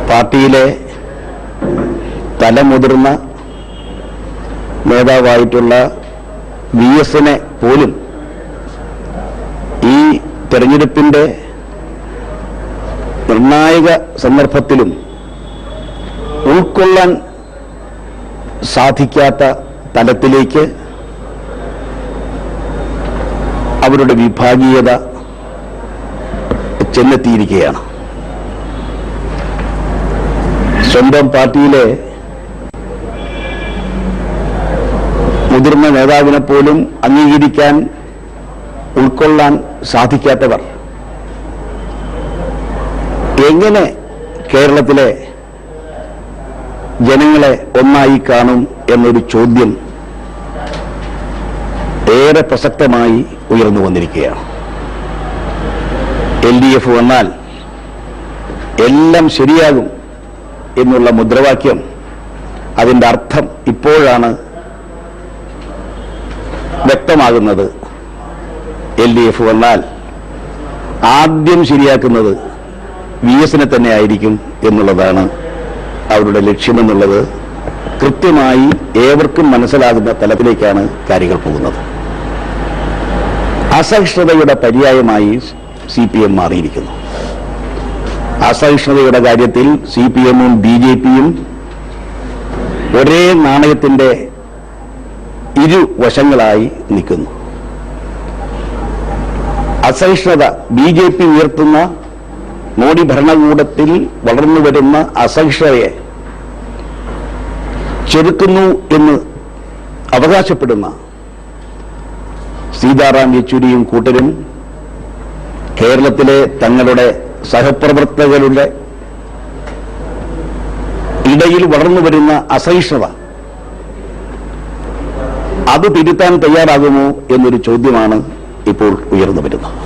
പാർട്ടിയിലെ തലമുതിർന്ന നേതാവായിട്ടുള്ള VS-നെ പോലും ഈ തെരഞ്ഞെടുപ്പിന്റെ നിർണായക സന്ദർഭത്തിലും ഉൾക്കൊള്ളാൻ സാധിക്കാത്ത തലത്തിലേക്ക് അവരുടെ വിഭാഗീയത ചെന്നെത്തിയിരിക്കുകയാണ്. സ്വന്തം പാർട്ടിയിലെ മുതിർന്ന നേതാവിനെ പോലും അംഗീകരിക്കാൻ ഉൾക്കൊള്ളാൻ സാധിക്കാത്തവർ എങ്ങനെ കേരളത്തിലെ ജനങ്ങളെ ഒന്നായി കാണും എന്നൊരു ചോദ്യം ഏറെ പ്രസക്തമായി ഉയർന്നു വന്നിരിക്കുകയാണ്. LDF വന്നാൽ എല്ലാം ശരിയാകും എന്നുള്ള മുദ്രാവാക്യം, അതിൻ്റെ അർത്ഥം ഇപ്പോഴാണ് വ്യക്തമാകുന്നത്. LDF വന്നാൽ ആദ്യം ശരിയാക്കുന്നത് VS-നെ തന്നെ ആയിരിക്കും എന്നുള്ളതാണ് അവരുടെ ലക്ഷ്യമെന്നുള്ളത് കൃത്യമായി ഏവർക്കും മനസ്സിലാകുന്ന തലത്തിലേക്കാണ് കാര്യങ്ങൾ പോകുന്നത്. അസഹിഷ്ണുതയുടെ പര്യായമായി CPM മാറിയിരിക്കുന്നു. അസഹിഷ്ണുതയുടെ കാര്യത്തിൽ CPM-ഉം BJP-യും ഒരേ നാണയത്തിന്റെ ഇരുവശങ്ങളായി നിൽക്കുന്നു. അസഹിഷ്ണുത BJP ഉയർത്തുന്ന മോഡി ഭരണകൂടത്തിൽ വളർന്നു വരുന്ന അസഹിഷ്ണുതയെ ചെറുക്കുന്നു എന്ന് അവകാശപ്പെടുന്ന സീതാറാം യെച്ചൂരിയും കൂട്ടരും കേരളത്തിലെ തങ്ങളുടെ സഹപ്രവർത്തകരുടെ ഇടയിൽ വളർന്നു വരുന്ന അസഹിഷ്ണുത അത് തിരുത്താൻ തയ്യാറാകുമോ എന്നൊരു ചോദ്യമാണ് ഇപ്പോൾ ഉയർന്നു വരുന്നത്.